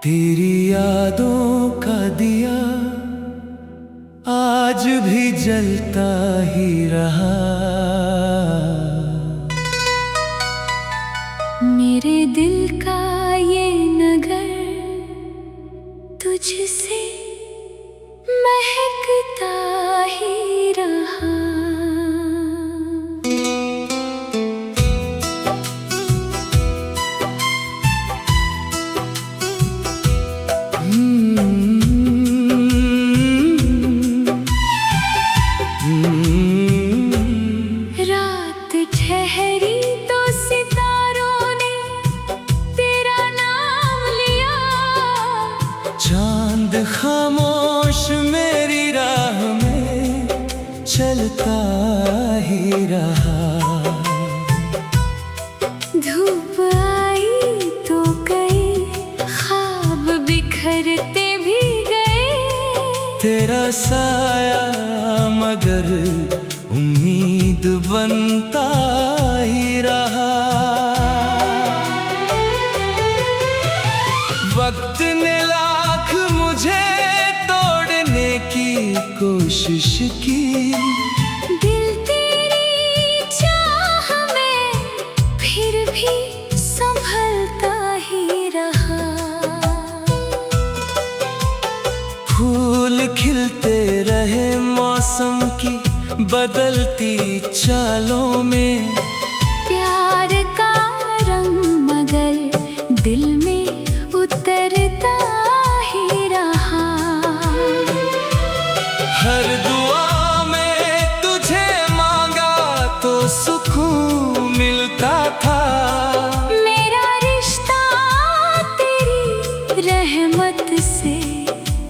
तेरी यादों का दिया आज भी जलता ही रहा। मेरे दिल का ये नगर तुझसे महकता ही रहा। रात ठहरी तो सितारों ने तेरा नाम लिया। चांद खामोश मेरी राह में चलता ही रहा। धूप आई तो गए, ख्वाब बिखरते भी गए। तेरा साया मगर उम्मीद बनता ही रहा। वक्त ने लाख मुझे तोड़ने की कोशिश की। दिल तेरी चाह में फिर भी संभलता ही रहा। फूल खिलते रहे मौसम की बदलती चालों में। प्यार का रंग मगर दिल में उतरता ही रहा। हर दुआ में तुझे मांगा तो सुकून मिलता था। मेरा रिश्ता तेरी रहमत से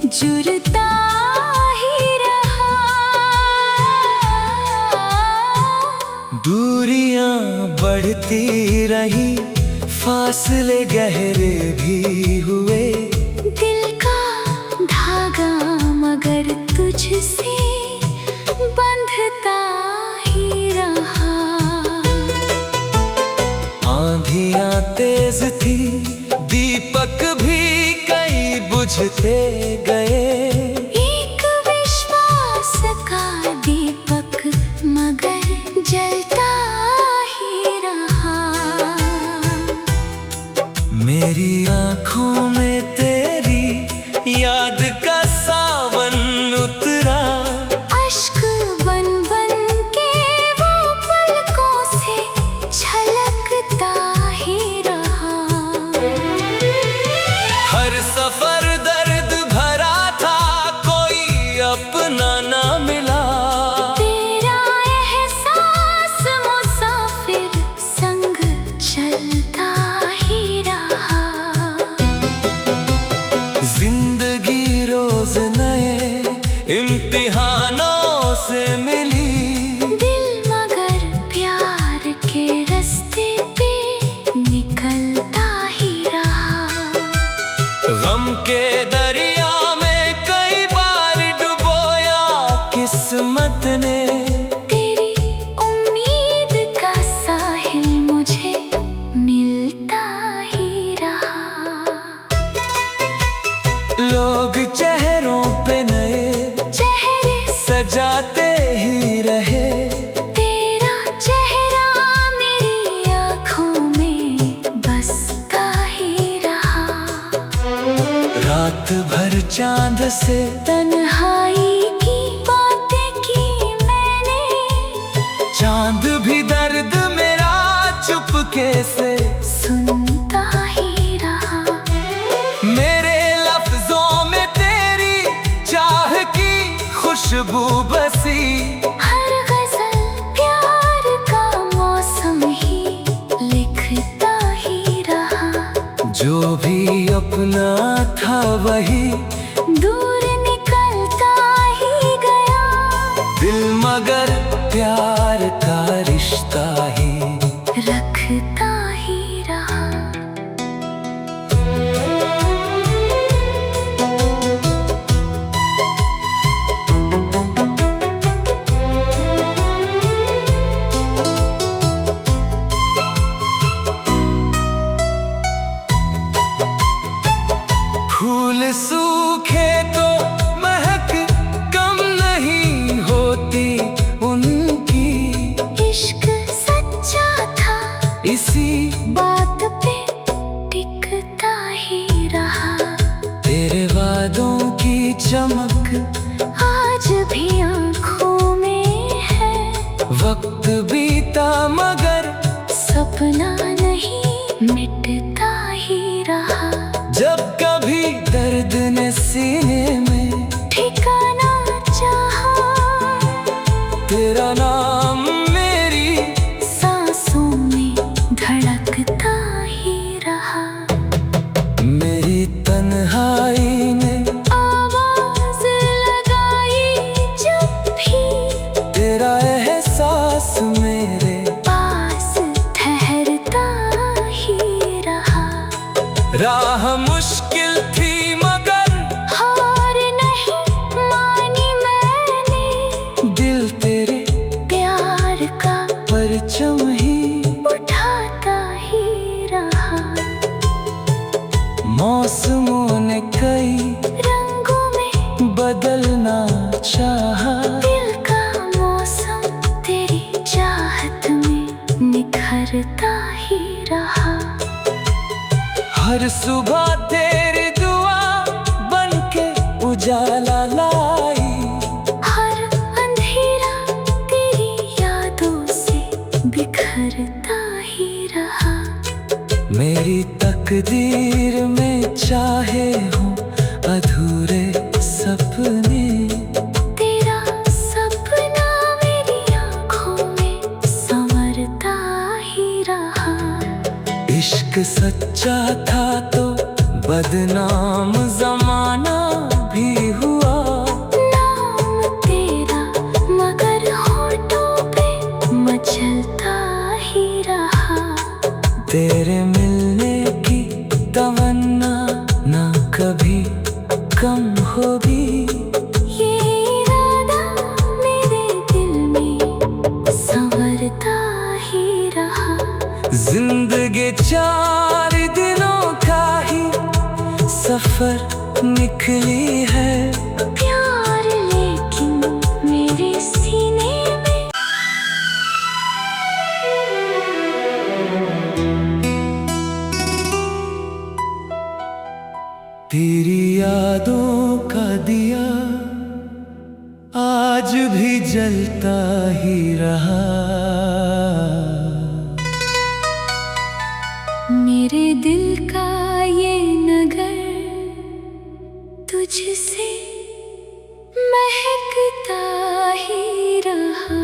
जुड़ता ही रहा। दूरियां बढ़ती रही, फासले गहरे भी हुए। दिल का धागा मगर तुझसे बंधता ही रहा। आंधियां तेज थी, दीपक भी कई बुझते गए। एक विश्वास का दीपक मगर जलता ही रहा। मेरी आँखों में तेरी याद का सावन उतरा। अश्क बन बन के वो पलकों से छलकता ही रहा। हर सफर दर्द भरा था, कोई अपना ना मिला। तेरा एहसास मुसाफिर संग चलता ही रहा। जिंदगी रोज नए इम्तिहानों से मिली। दिल मगर प्यार के रास्ते पे निकलता ही रहा। गम के दरिया में कई बार डुबोया किस्मत ने। तेरी उम्मीद का साहिल मुझे मिलता ही रहा। लोग चेहरों पे नए चेहरे सजाते ही रहे। तेरा चेहरा मेरी आँखों में बसता ही रहा। रात भर चांद से तन्हाई की बातें की मैंने। चांद भी दर्द मेरा चुपके से सुनता ही रहा। मेरे लफ्जों में तेरी चाह की खुशबू बसी। हर गजल प्यार का मौसम ही लिखता ही रहा। जो भी अपना था वही दूर निकलता ही गया। दिल मगर प्यार का रिश्ता ही रखता ही रहा। नाम मेरी सांसों में धड़कता ही रहा। मेरी तन्हाई ने आवाज लगाई जब भी तेरा एहसास मेरे पास ठहरता ही रहा। राह मुश्किल थी मगर हार नहीं मानी मैंने, दिल तेरे प्यार का परचम ही उठाता ही रहा। मौसमों ने कई रंगों में बदलना चाहा, दिल का मौसम तेरी चाहत में निखरता ही रहा। हर सुबह तेरी दुआ बनके उजाला लाई, हर अंधेरा तेरी यादों से बिखरता ही रहा। मेरी तकदीर में चाहे हो अधूरे सपने, तेरा सपना मेरी आँखों में संवरता ही रहा। इश्क सच्चा था तो बदनाम जमाना भी हुआ, नाम तेरा मगर होठों पे मचलता ही रहा। तेरे मिलने की तमन्ना ना कभी कम होगी, ये इरादा मेरे दिल में संवरता ही रहा। जिंदगी 4 दिनों का ही सफर निकली है, प्यार लेकिन मेरे सीने में तेरी यादों का दिया आज भी जलता ही रहा। मेरे दिल का ये नगर तुझसे महकता ही रहा।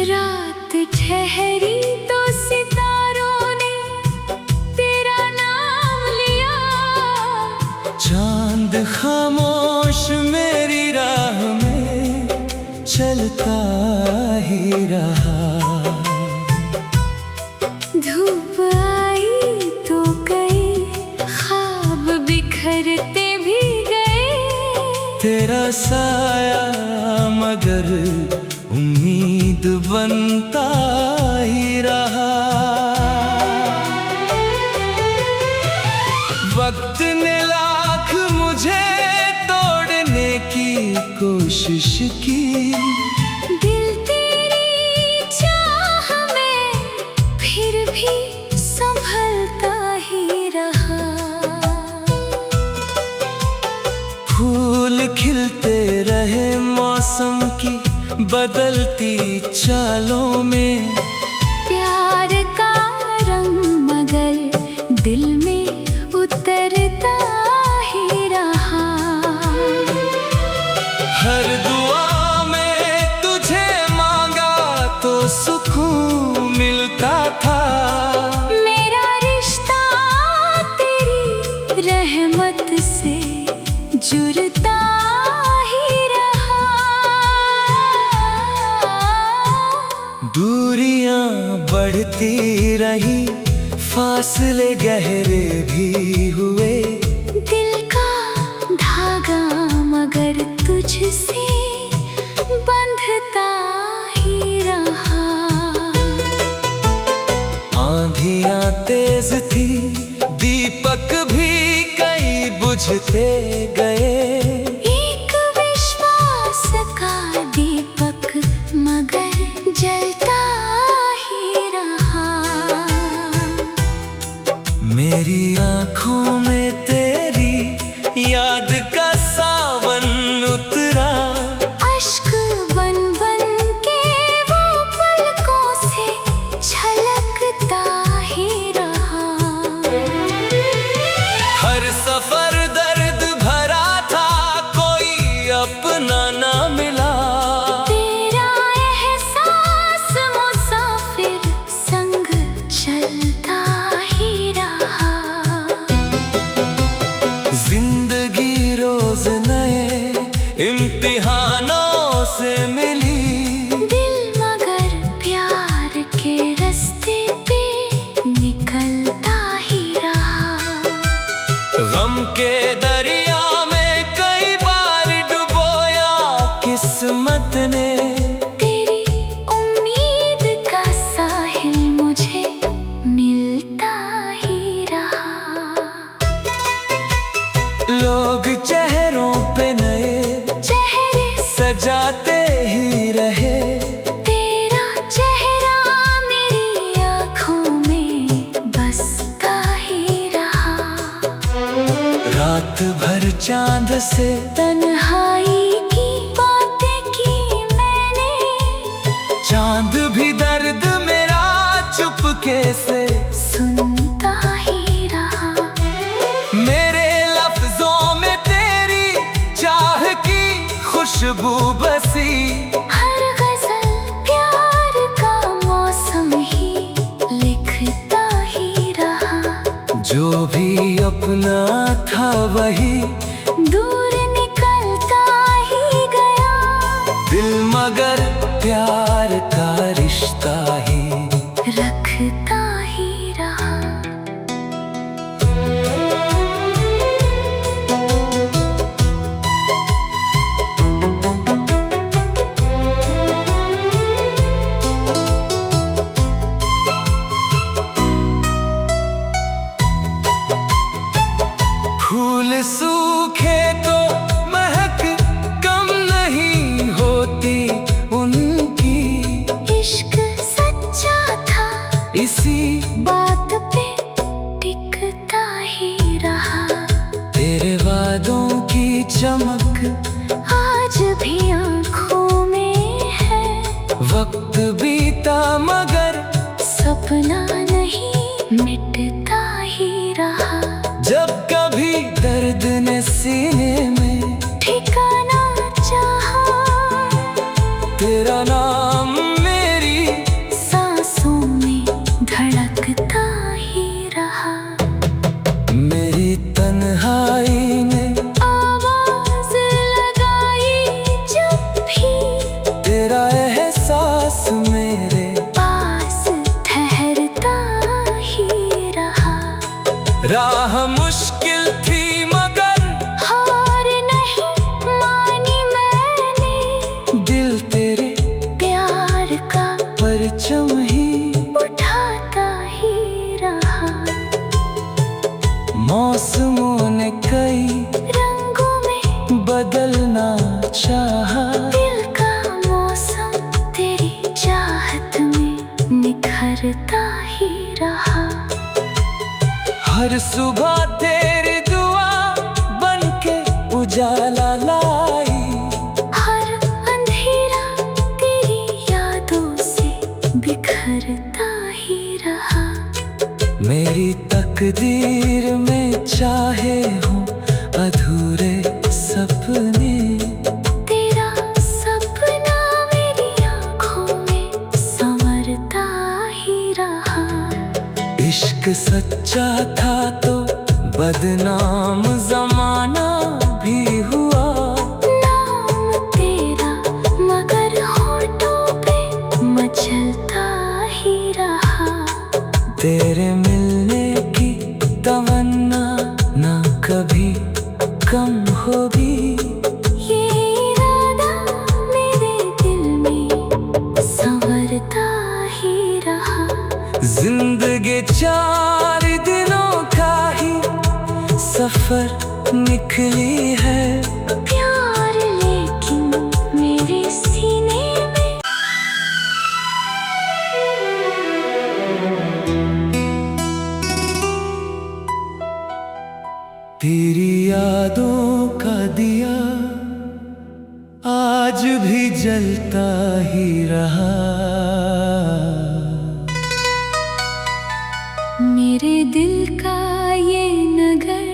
रात ठहरी तो सितारों ने तेरा नाम लिया, चांद खामोश मेरी राह में चलता ही रहा। धूप आई तो गई, ख्वाब बिखरते भी गए, तेरा साया मगर उम्मीद बनता ही रहा। वक्त ने लाख मुझे तोड़ने की कोशिश की, दिल तेरी चाह में फिर भी संभलता ही रहा। फूल खिलते रहे मौसम की बदलती चालों में, प्यार का रंग मगर दिल में उतरता ही रहा। हर दुआ में तुझे मांगा तो सुकून मिलता था। मेरा रिश्ता तेरी रहमत से जुड़ता ही रहा। दूरियां बढ़ती रही, फासले गहरे भी हुए, दिल का धागा मगर तुझसे बंधता ही रहा। आंधियां तेज थी, दीपक भी कई बुझते गए, एक विश्वास का दीपक मगर जलता ही रहा। मेरी आँखों में तेरी याद का सावन उतरा, अश्क बन बन से तन्हाई की बातें की मैंने, चांद भी दर्द मेरा चुपके से सुनता ही रहा। मेरे लफ्जों में तेरी चाह की खुशबू बसी, हर गजल प्यार का मौसम ही लिखता ही रहा। जो भी अपना था वही दूर निकलता ही गया, दिल मगर प्यार का रिश्ता ही रखता ही रहा। फूल सूखे तो महक कम नहीं होती उनकी, इश्क सच्चा था इसी बात पे टिकता ही रहा। तेरे वादों की चमक आज भी आँखों में है, वक्त बीता मगर सपना नहीं मिटता ही रहा। जब कभी दर्द ने सीने में ठिकाना चाहा, तेरा नाम मेरी सांसों में धड़कता ही रहा। मेरी तन्हाई ने आवाज लगाई जब भी, तेरा एहसास मेरे पास ठहरता ही रहा। राह मुश्किल थी मगर हार नहीं मानी मैंने, दिल तेरे प्यार का परचम ही उठाता ही रहा। मौसमों ने कई रंगों में बदलना चाहा, दिल का मौसम तेरी चाहत में निखरता ही रहा। हर सुबह तेरी दुआ बनके उजाला लाई, हर अंधेरा तेरी यादों से बिखरता ही रहा। मेरी तकदीर में चाहे हूँ अधूरे सपने, तेरा सपना मेरी आँखों में संवरता ही रहा। इश्क सच्चा था तो बदनाम जमाना भी हुआ, नाम तेरा मगर होठों पे मचलता ही रहा। तेरे मिलने की तमन्ना ना कभी कम होगी, ये इरादा मेरे दिल में संवरता ही रहा। जिंदगी 4 दिनों का ही सफर निकली है, प्यार लेकिन मेरे सीने में। तेरी यादों का दिया आज भी जलता ही रहा। मेरे दिल का ये नगर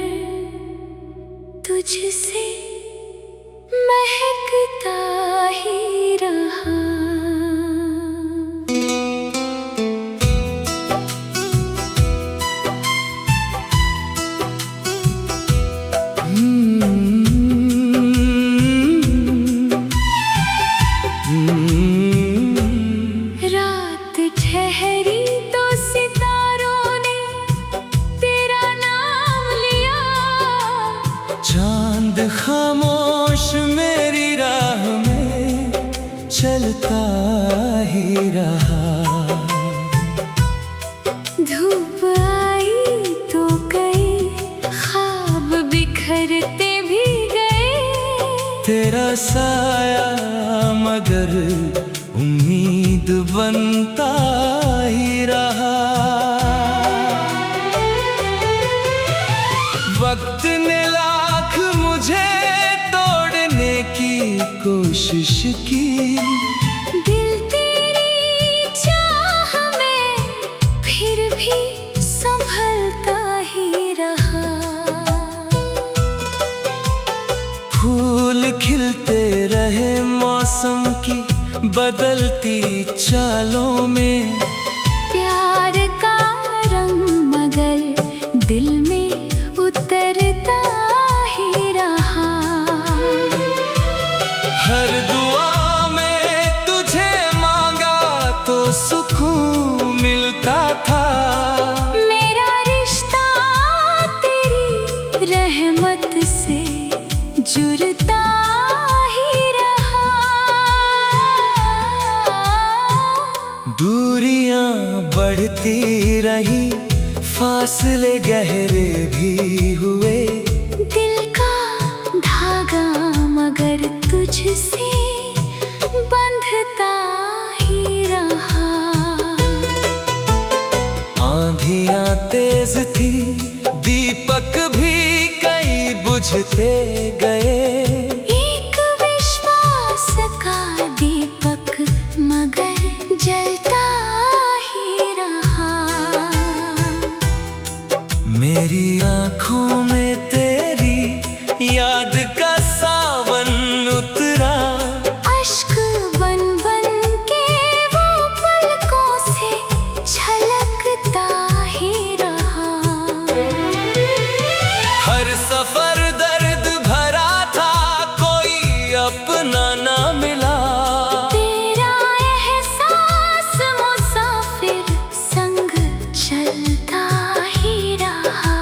तुझसे महकता ही रहा। रात ठहरी तो सितारों ने तेरा नाम लिया, चांद खामोश मेरी राह में चलता ही रहा। धूप आई तो गई, ख्वाब बिखरते भी गए, तेरा साया मगर उम्मीद बनता ही रहा। वक्त ने लाख मुझे बदलती चालों में। प्यार का रंग मगर दिल में उतरता ही रहा। हर दुआ में तुझे मांगा तो सुकून मिलता था। मेरा रिश्ता तेरी रहमत से जुड़ता ही रहा। दूरियां बढ़ती रही, फासले गहरे भी हुए। दिल का धागा मगर तुझसे बंधता ही रहा। आंधियां तेज थी, दीपक भी कई बुझते गए। एक विश्वास का दीपक मगर जलता ही रहा। मेरी आँखों में तेरी याद का सावन उतरा। अश्क बन बन के वो पलकों से छलकता ही रहा। हर सफर दर्द भरा था, कोई अपना ना मिला। तेरा एहसास मुसाफिर संग चलता ही रहा।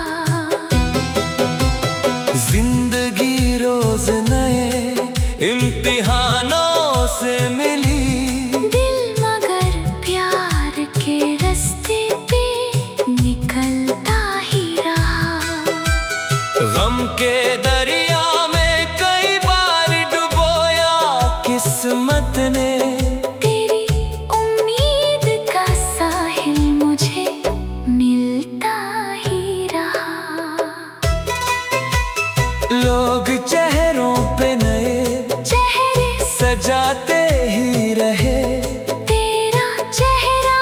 जिंदगी रोज नए इम्तिहानों से मिली। दिल मगर प्यार के रास्ते पे निकलता ही रहा। गम के दरिया में कई बार डुबोया किस्मत ने। तेरी उम्मीद का साहिल मुझे मिलता ही रहा। लोग चेहरों पे नए चेहरे सजाते ही रहे। तेरा चेहरा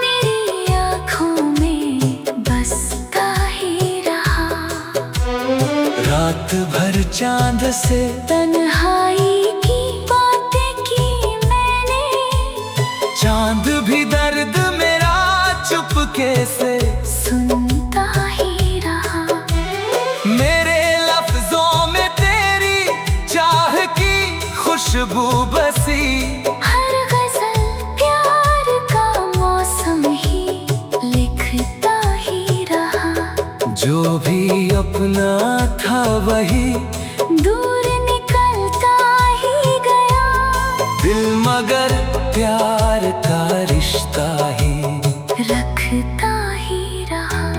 मेरी आँखों में बसता ही रहा। रात भर चांद से तन्हाई की बातें की मैंने। चांद भी दर्द मेरा चुपके से सुनता ही रहा। मेरे लफ्जों में तेरी चाह की खुशबू बसी। हर गजल प्यार का मौसम ही लिखता ही रहा। जो भी अपना था वही दूर निकलता ही गया। दिल मगर प्यार का रिश्ता ही रखता ही रहा।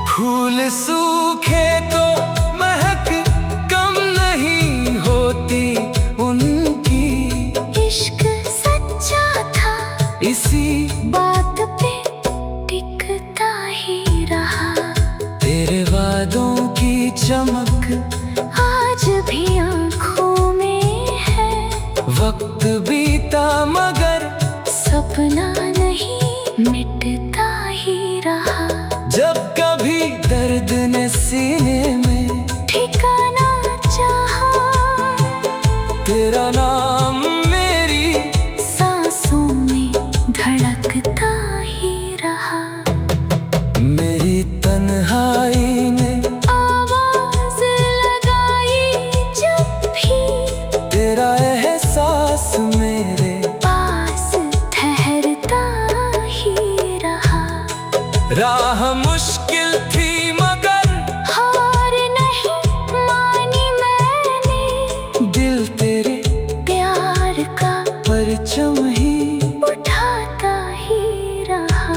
फूल सूखे तो महक कम नहीं होती उनकी। इश्क सच्चा था इसी बात पे टिकता ही रहा। तेरे वादों की चमक आज भी आँखों में है। वक्त बीता मगर सपना नहीं मिटता ही रहा। जब कभी दर्द ने सीने में ठिकाना चाहा। तेरा नाम मेरी सांसों में धड़कता ही रहा। मेरी तन्हाई ने आवाज लगाई जब भी तेरा एहसास मेरे पास ठहरता ही रहा। राह मुश्किल थी मगर हार नहीं मानी मैंने। दिल तेरे प्यार का परचम ही उठाता ही रहा।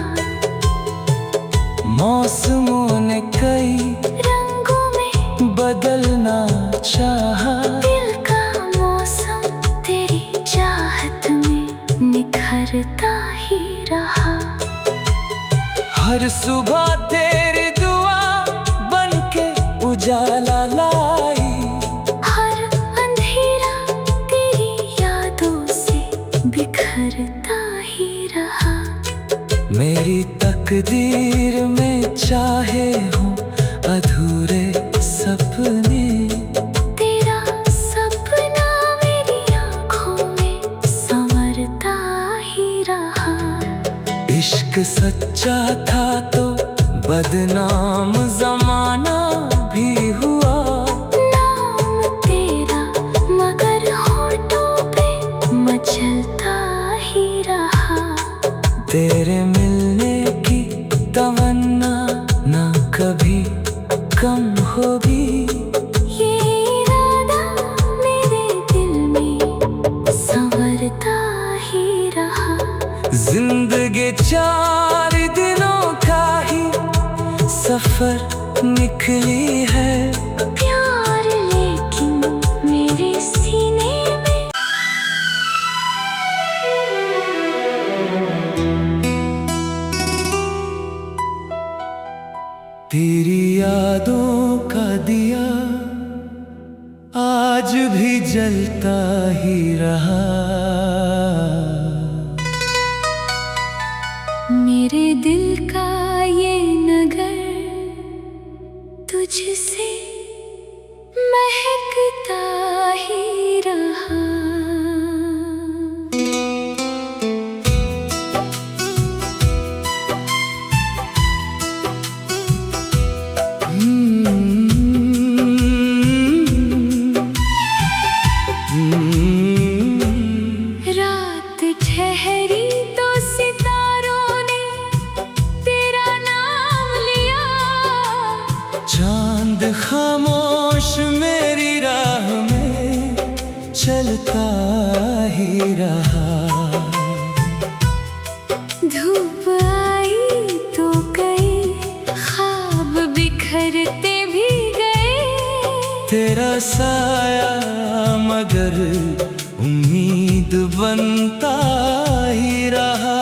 मौसमों ने कई रंगों में बदलना चाहा। दिल का मौसम तेरी चाहत में निखरता ही रहा। हर सुबह तेरी दुआ बनके उजाला लाई। हर अंधेरा तेरी तकदीर में चाहे हूँ अधूरे सपने। तेरा सपना मेरी आँखों में संवरता ही रहा। इश्क सच्चा था तो बदनाम जमाना भी हुआ। नाम तेरा मगर होठों पे मचलता ही रहा। तेरे मिलने की तमन्ना ना कभी कम होगी। ये इरादा मेरे दिल में संवरता ही रहा। जिंदगी 4 दिनों का ही सफर निकली है। प्यार लेकिन मेरे सीने में। तेरी यादों का दिया आज भी जलता ही रहा। मेरे दिल का ये नगर तुझसे महकता ही रहा। रात ठहरी तो सितारों ने तेरा नाम लिया। चांद खामोश मेरी राह में चलता ही रहा। धूप आई तो कई ख्वाब बिखरते भी गए। तेरा साया मगर उम्मीद बनता ही रहा।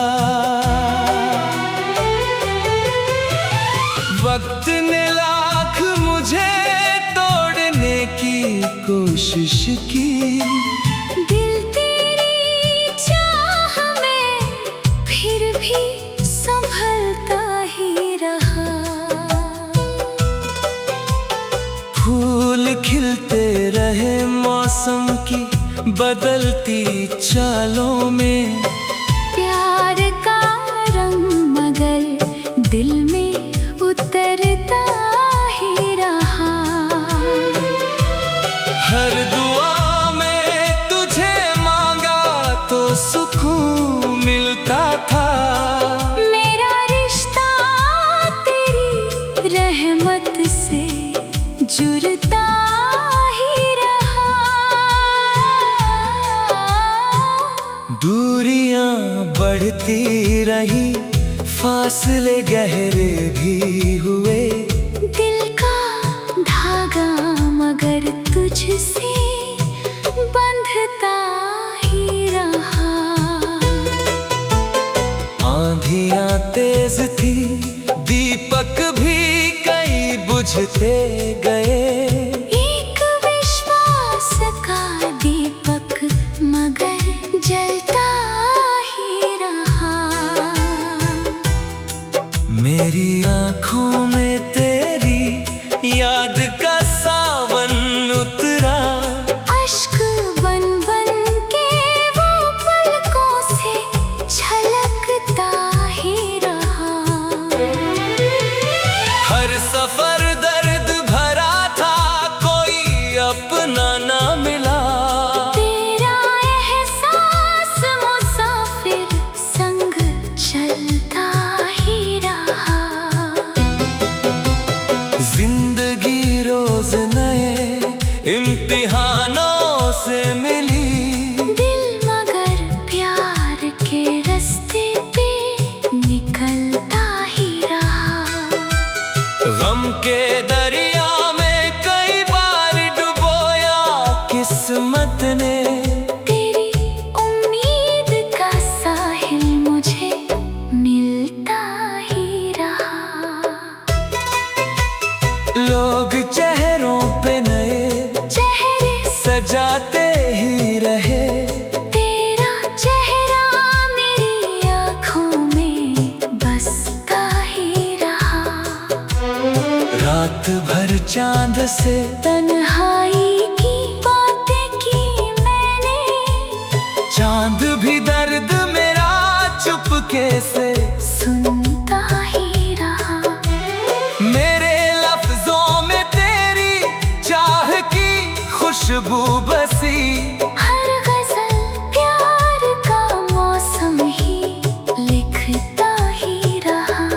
वक्त ने लाख मुझे तोड़ने की कोशिश की। दिल तेरी चाह में फिर भी संभलता ही रहा। फूल खिलते रहे मौसम की बदलती चालों में। प्यार का रंग मगर दिल में उतरता ही रहा। हर दुआ में तुझे मांगा तो सुकून मिलता था। मेरा रिश्ता तेरी रहमत से जुड़ता ही रहा। दूरियां बढ़ती रही, फासले गहरे भी हुए। दिल का धागा मगर तुझसे बंधता ही रहा। आंधियां तेज थी, दीपक भी कई बुझते गए। एक विश्वास का दीपक मगर जलता ही रहा। मेरी आँखों में तेरी याद का सावन उतरा। अश्क बन बन के वो पलकों से छलकता ही रहा। हर सफर दर्द भरा था, कोई अपना ना मिला। तेरा एहसास मुसाफिर संग चलता ही रहा। से तन्हाई की बातें की मैंने, चांद भी दर्द मेरा चुपके से सुनता ही रहा। मेरे लफ्जों में तेरी चाह की खुशबू बसी, हर गजल प्यार का मौसम ही लिखता ही रहा।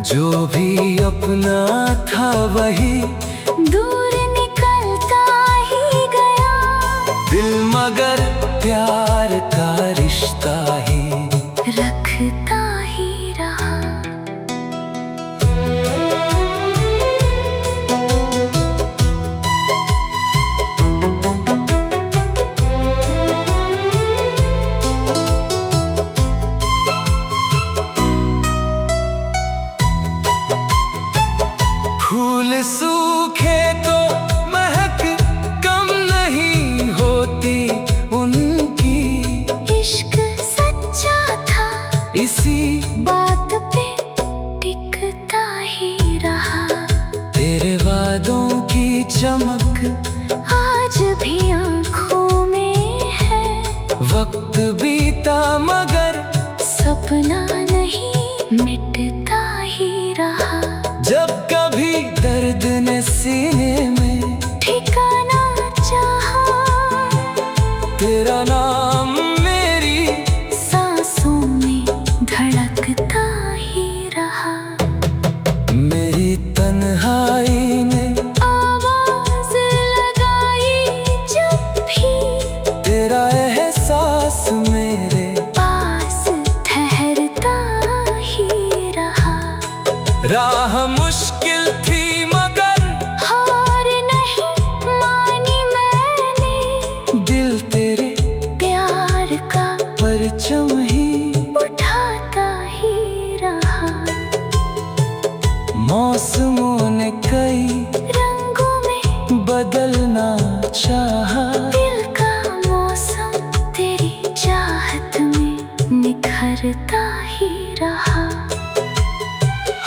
जो भी अपना था वही दूर निकलता ही गया, दिल मगर प्यार का रिश्ता ही रखता ही रहा। फूल सूखे तो महक कम नहीं होती उनकी, इश्क सच्चा था इसी बात पे टिकता ही रहा। तेरे वादों की चमक आज भी आँखों में है, वक्त बीता मगर सपना नहीं मिटता ही रहा। जब कभी दर्द ने सीने में ठिकाना चाहा, तेरा नाम मेरी सांसों में धड़कता ही रहा। मेरी तन्हाई ने आवाज लगाई जब भी, तेरा एहसास मेरे पास ठहरता ही रहा। राह मुश्किल थी मगर हार नहीं मानी मैंने, दिल तेरे प्यार का परचम ही उठाता ही रहा। मौसमों ने कई रंगों में बदलना चाहा, दिल का मौसम तेरी चाहत में निखरता ही रहा।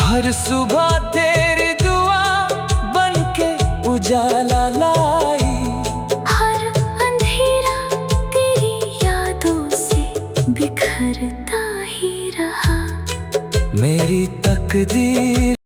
हर सुबह तेरी दुआ बनके उजाला लाई, हर अंधेरा तेरी यादों से बिखरता ही रहा। मेरी तकदीर